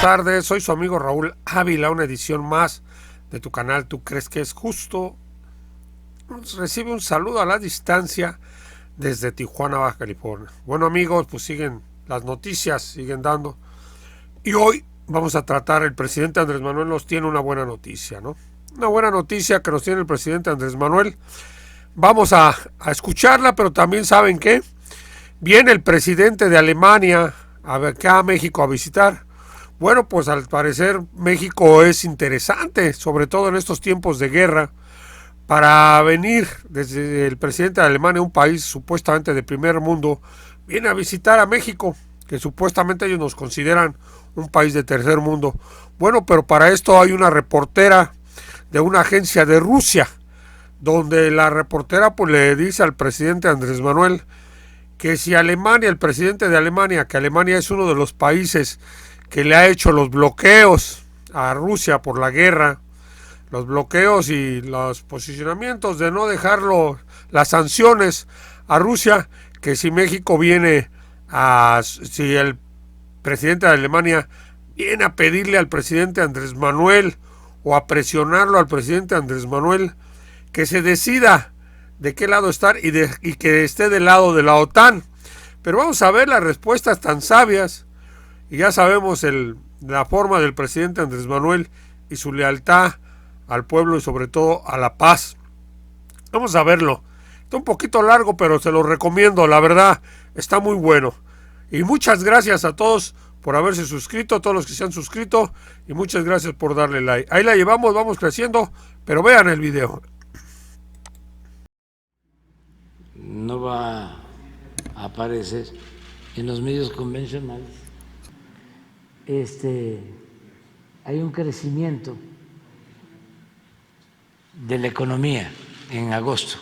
tardes, soy su amigo Raúl Ávila, una edición más de tu canal ¿Tú crees que es justo? Recibe un saludo a la distancia desde Tijuana, Baja California. Bueno amigos, pues siguen las noticias, siguen dando. Y hoy vamos a tratar, el presidente Andrés Manuel nos tiene una buena noticia, ¿no? Una buena noticia que nos tiene el presidente Andrés Manuel. Vamos a escucharla, pero también ¿saben qué? Viene el presidente de Alemania acá a México a visitar. Bueno, pues al parecer México es interesante, sobre todo en estos tiempos de guerra, para venir desde el presidente de Alemania, un país supuestamente de primer mundo, viene a visitar a México, que supuestamente ellos nos consideran un país de tercer mundo. Bueno, pero para esto hay una reportera de una agencia de Rusia, donde la reportera pues le dice al presidente Andrés Manuel que si Alemania, el presidente de Alemania, que Alemania es uno de los países que le ha hecho los bloqueos a Rusia por la guerra, los bloqueos y los posicionamientos de no dejarlo, las sanciones a Rusia, que si México viene si el presidente de Alemania viene a pedirle al presidente Andrés Manuel o a presionarlo al presidente Andrés Manuel que se decida de qué lado estar y que esté del lado de la OTAN. Pero vamos a ver las respuestas tan sabias y ya sabemos la forma del presidente Andrés Manuel y su lealtad al pueblo y sobre todo a la paz. Vamos a verlo. Está un poquito largo, pero se lo recomiendo, la verdad, está muy bueno. Y muchas gracias a todos por haberse suscrito, a todos los que se han suscrito, y muchas gracias por darle like. Ahí la llevamos, vamos creciendo, pero vean el video. No va a aparecer en los medios convencionales. Hay un crecimiento de la economía en agosto,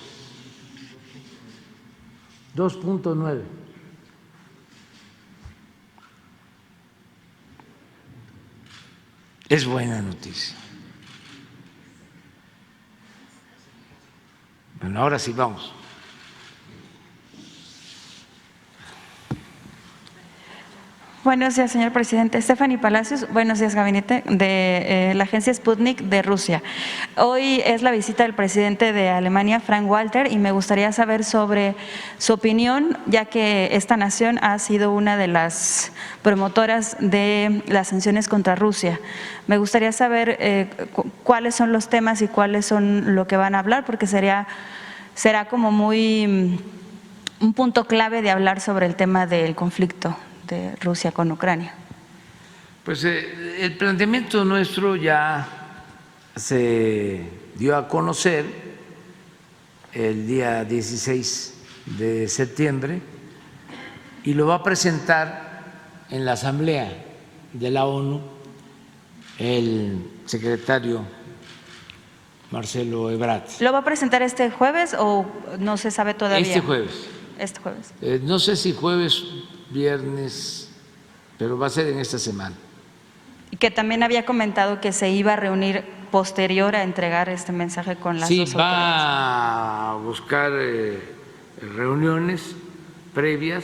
2.9. Es buena noticia. Bueno, ahora sí vamos. Buenos días, señor presidente. Stephanie Palacios, buenos días, gabinete de la agencia Sputnik de Rusia. Hoy es la visita del presidente de Alemania, Frank-Walter, y me gustaría saber sobre su opinión, ya que esta nación ha sido una de las promotoras de las sanciones contra Rusia. Me gustaría saber cuáles son los temas y cuáles son lo que van a hablar, porque será como muy un punto clave de hablar sobre el tema del conflicto de Rusia con Ucrania. Pues el planteamiento nuestro ya se dio a conocer el día 16 de septiembre y lo va a presentar en la Asamblea de la ONU el secretario Marcelo Ebrard. ¿Lo va a presentar este jueves o no se sabe todavía? Este jueves. Este jueves. No sé si jueves, viernes, pero va a ser en esta semana. Y que también había comentado que se iba a reunir posterior a entregar este mensaje con las dos autoridades. Sí, va a buscar reuniones previas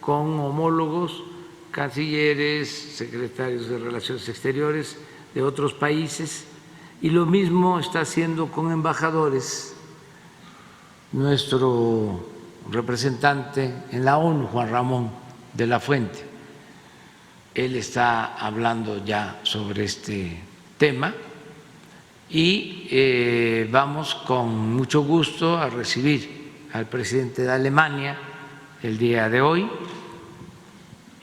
con homólogos, cancilleres, secretarios de Relaciones Exteriores de otros países, y lo mismo está haciendo con embajadores. Nuestro representante en la ONU, Juan Ramón de la Fuente, él está hablando ya sobre este tema y vamos con mucho gusto a recibir al presidente de Alemania el día de hoy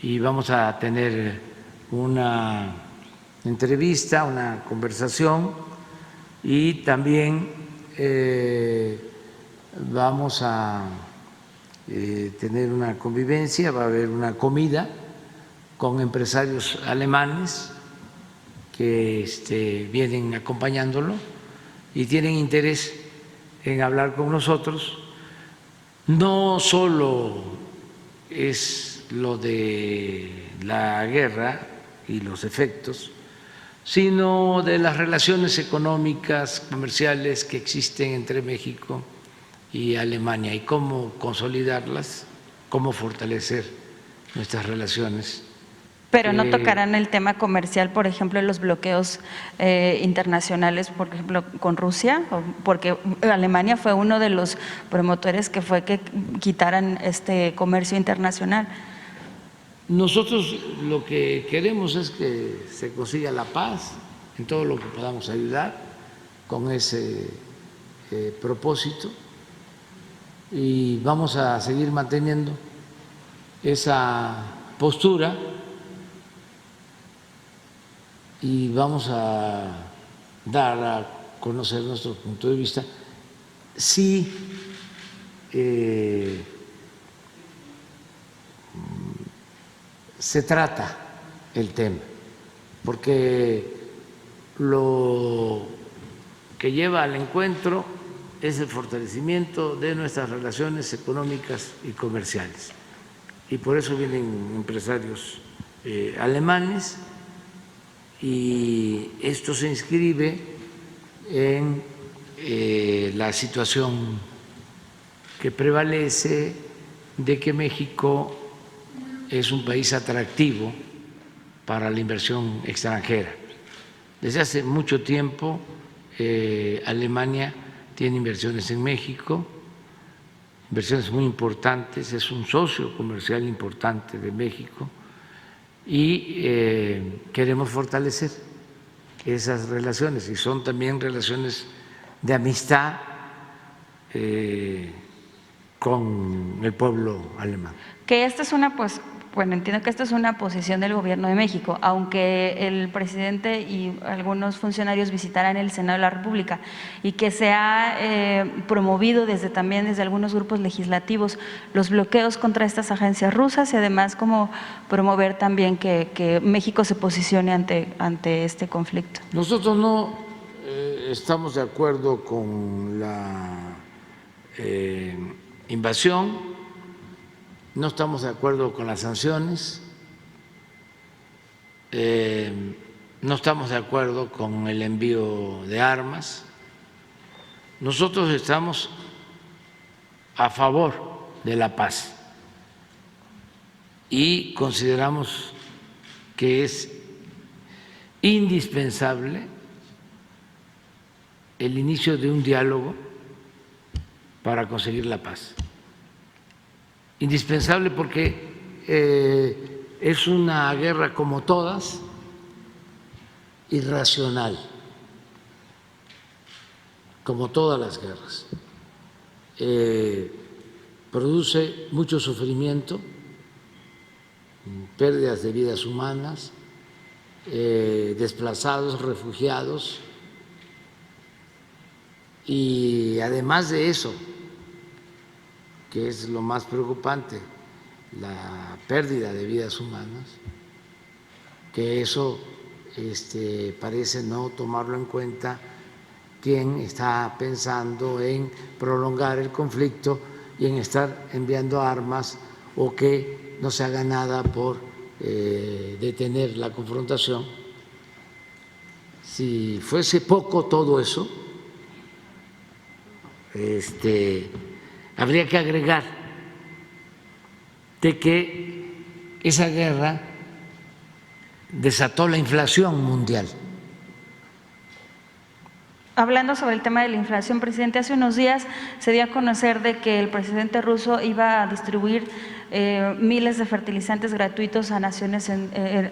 y vamos a tener una entrevista, una conversación y también vamos a tener una convivencia, va a haber una comida con empresarios alemanes que vienen acompañándolo y tienen interés en hablar con nosotros. No solo es lo de la guerra y los efectos, sino de las relaciones económicas, comerciales que existen entre México y Alemania y cómo consolidarlas, cómo fortalecer nuestras relaciones Pero no tocarán el tema comercial, por ejemplo, los bloqueos internacionales, por ejemplo, con Rusia, porque Alemania fue uno de los promotores que fue que quitaran este comercio internacional. Nosotros lo que queremos es que se consiga la paz en todo lo que podamos ayudar con ese propósito, y vamos a seguir manteniendo esa postura y vamos a dar a conocer nuestro punto de vista. Sí, se trata el tema, porque lo que lleva al encuentro es el fortalecimiento de nuestras relaciones económicas y comerciales, y por eso vienen empresarios alemanes, y esto se inscribe en la situación que prevalece de que México es un país atractivo para la inversión extranjera. Desde hace mucho tiempo Alemania tiene inversiones en México, inversiones muy importantes, es un socio comercial importante de México, y queremos fortalecer esas relaciones, y son también relaciones de amistad con el pueblo alemán. Que esta es una, pues, bueno, entiendo que esta es una posición del Gobierno de México, aunque el presidente y algunos funcionarios visitarán el Senado de la República, y que se ha promovido también desde algunos grupos legislativos los bloqueos contra estas agencias rusas, y además como promover también que México se posicione ante este conflicto. Nosotros no estamos de acuerdo con la invasión, no estamos de acuerdo con las sanciones, no estamos de acuerdo con el envío de armas. Nosotros estamos a favor de la paz y consideramos que es indispensable el inicio de un diálogo para conseguir la paz. Indispensable porque es una guerra como todas, irracional, como todas las guerras. Produce mucho sufrimiento, pérdidas de vidas humanas, desplazados, refugiados, y además de eso, que es lo más preocupante, la pérdida de vidas humanas, que eso parece no tomarlo en cuenta quien está pensando en prolongar el conflicto y en estar enviando armas, o que no se haga nada por detener la confrontación. Si fuese poco todo eso, habría que agregar de que esa guerra desató la inflación mundial. Hablando sobre el tema de la inflación, presidente, hace unos días se dio a conocer de que el presidente ruso iba a distribuir miles de fertilizantes gratuitos a naciones,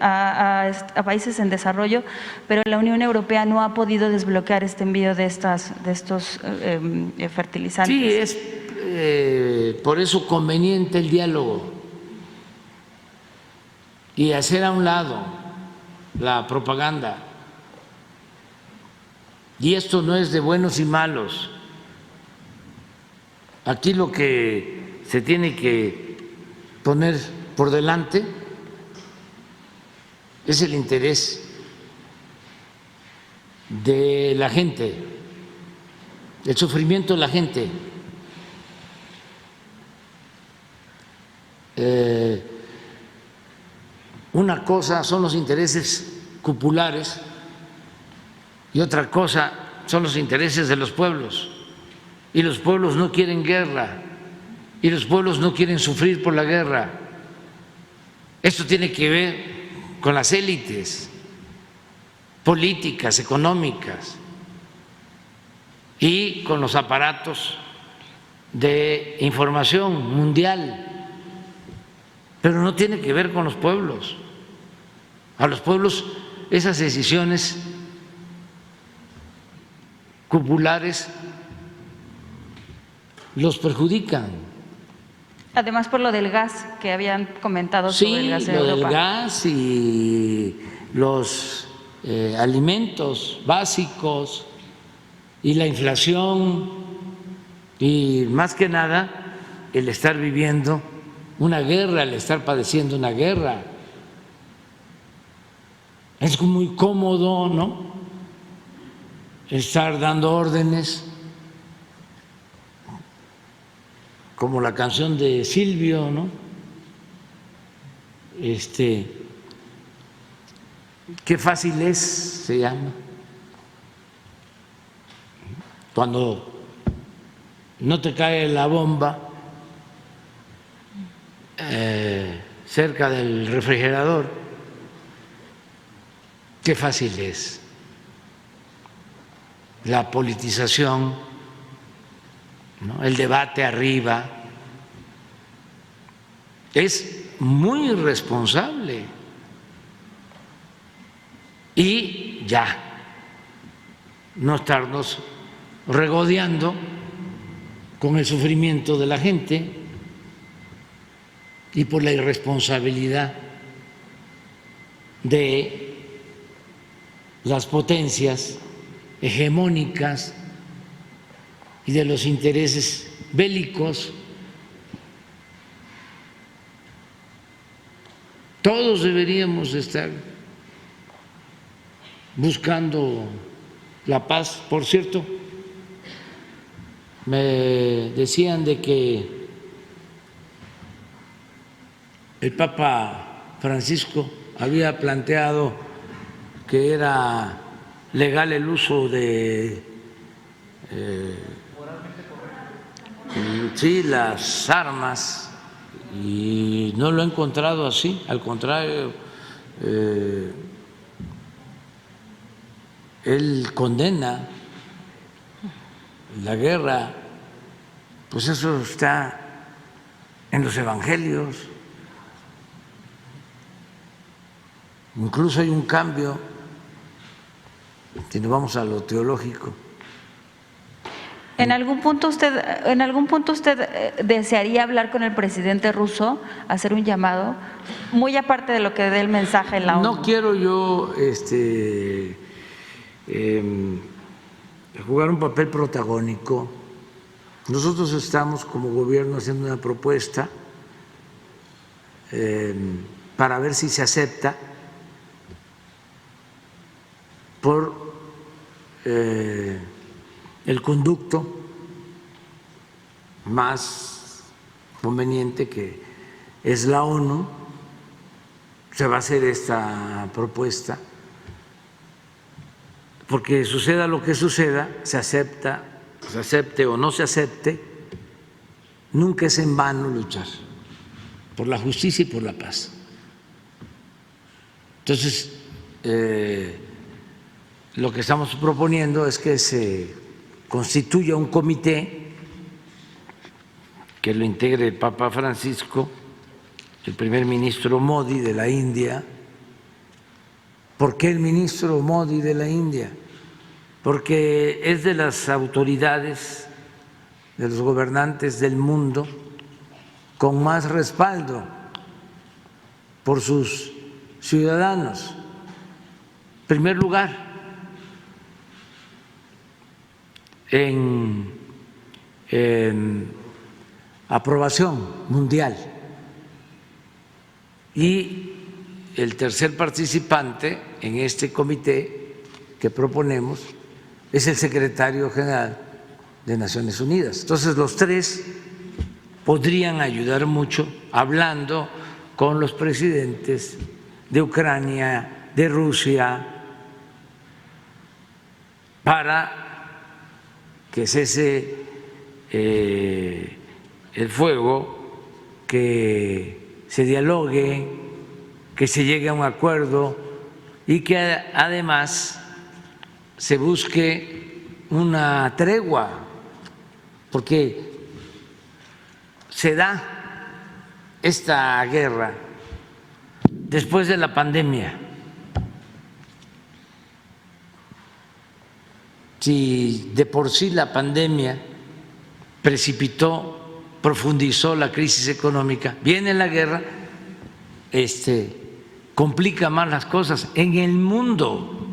a países en desarrollo, pero la Unión Europea no ha podido desbloquear este envío de estos fertilizantes. Sí, es por eso conveniente el diálogo y hacer a un lado la propaganda. Y esto no es de buenos y malos. Aquí lo que se tiene que poner por delante es el interés de la gente, el sufrimiento de la gente. Una cosa son los intereses cupulares y otra cosa son los intereses de los pueblos, y los pueblos no quieren guerra, y los pueblos no quieren sufrir por la guerra. Esto tiene que ver con las élites políticas, económicas y con los aparatos de información mundial, pero no tiene que ver con los pueblos. A los pueblos esas decisiones cupulares los perjudican. Además por lo del gas que habían comentado sobre el gas en Europa. Lo del gas y los alimentos básicos y la inflación y más que nada el estar viviendo una guerra, el estar padeciendo una guerra. Es muy cómodo, ¿no? Estar dando órdenes, como la canción de Silvio, ¿no? Qué fácil es, se llama, cuando no te cae la bomba cerca del refrigerador, qué fácil es la politización, ¿no? El debate arriba es muy irresponsable y ya no estarnos regodeando con el sufrimiento de la gente y por la irresponsabilidad de las potencias hegemónicas y de los intereses bélicos. Todos deberíamos estar buscando la paz. Por cierto, me decían de que el Papa Francisco había planteado que era legal el uso de las armas, y no lo he encontrado así, al contrario, él condena la guerra, pues eso está en los evangelios. Incluso hay un cambio, si nos vamos a lo teológico. ¿En algún punto usted desearía hablar con el presidente ruso, hacer un llamado, muy aparte de lo que dé el mensaje en la ONU? No quiero yo jugar un papel protagónico. Nosotros estamos como gobierno haciendo una propuesta para ver si se acepta por el conducto más conveniente, que es la ONU. Se va a hacer esta propuesta porque suceda lo que suceda, se acepte o no se acepte, nunca es en vano luchar por la justicia y por la paz. Entonces, lo que estamos proponiendo es que se constituya un comité que lo integre el Papa Francisco, el primer ministro Modi de la India. ¿Por qué el ministro Modi de la India? Porque es de las autoridades, de los gobernantes del mundo con más respaldo por sus ciudadanos. En primer lugar, en aprobación mundial. Y el tercer participante en este comité que proponemos es el secretario general de Naciones Unidas. Entonces, los tres podrían ayudar mucho hablando con los presidentes de Ucrania, de Rusia, para que cese el fuego, que se dialogue que se llegue a un acuerdo y que además se busque una tregua, porque se da esta guerra después de la pandemia. Si de por sí la pandemia precipitó, profundizó la crisis económica, viene la guerra, complica más las cosas en el mundo,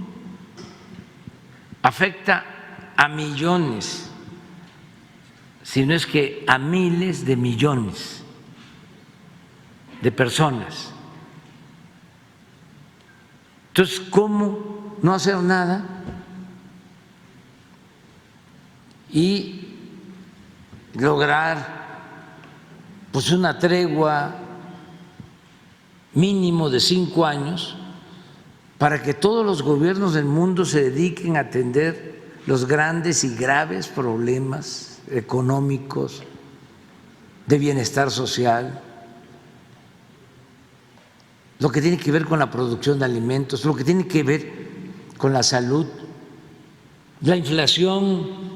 afecta a millones, si no es que a miles de millones de personas. Entonces, ¿cómo no hacer nada y lograr pues una tregua mínimo de 5 años para que todos los gobiernos del mundo se dediquen a atender los grandes y graves problemas económicos, de bienestar social, lo que tiene que ver con la producción de alimentos, lo que tiene que ver con la salud, la inflación,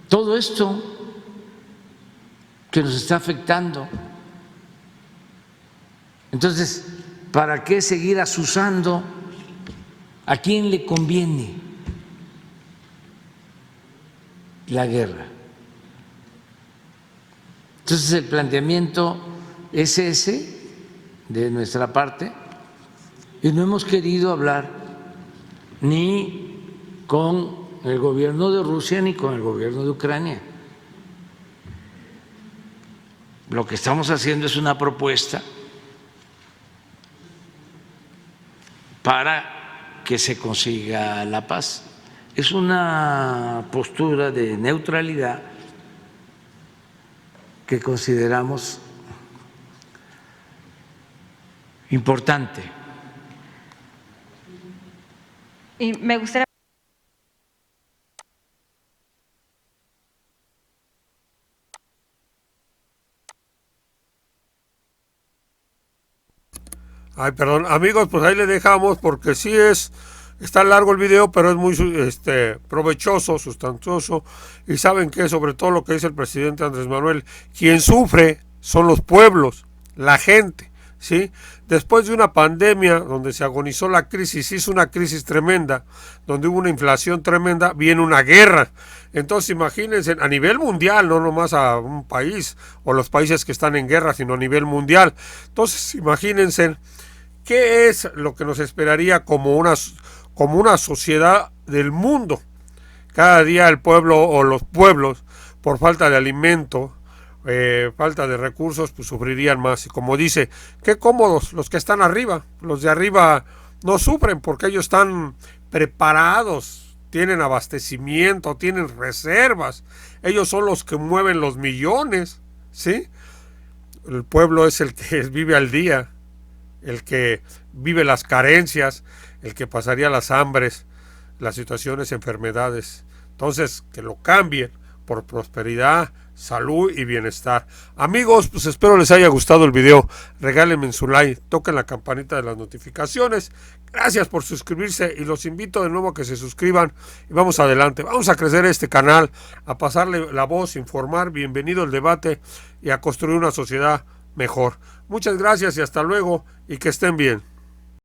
todo esto que nos está afectando. Entonces, ¿para qué seguir azuzando? ¿A quién le conviene la guerra? Entonces, el planteamiento es ese de nuestra parte, y no hemos querido hablar ni con el gobierno de Rusia ni con el gobierno de Ucrania. Lo que estamos haciendo es una propuesta para que se consiga la paz. Es una postura de neutralidad que consideramos importante. Y me gustaría... Ay, perdón, amigos, pues ahí le dejamos porque sí está largo el video, pero es muy provechoso, sustancioso, y saben que sobre todo lo que dice el presidente Andrés Manuel, quien sufre son los pueblos, la gente, ¿sí? Después de una pandemia donde se agonizó la crisis, hizo una crisis tremenda, donde hubo una inflación tremenda, viene una guerra. Entonces imagínense, a nivel mundial, no nomás a un país o los países que están en guerra, sino a nivel mundial. Entonces imagínense qué es lo que nos esperaría como una sociedad del mundo. Cada día el pueblo o los pueblos, por falta de alimento, falta de recursos, pues sufrirían más. Y como dice, qué cómodos los que están arriba. Los de arriba no sufren porque ellos están preparados, tienen abastecimiento, tienen reservas. Ellos son los que mueven los millones, ¿sí? El pueblo es el que vive al día, el que vive las carencias, el que pasaría las hambres, las situaciones, enfermedades. Entonces, que lo cambien por prosperidad, salud y bienestar. Amigos, pues espero les haya gustado el video. Regálenme su like, toquen la campanita de las notificaciones. Gracias por suscribirse y los invito de nuevo a que se suscriban y vamos adelante. Vamos a crecer este canal, a pasarle la voz, informar, bienvenido al debate y a construir una sociedad mejor. Muchas gracias y hasta luego y que estén bien.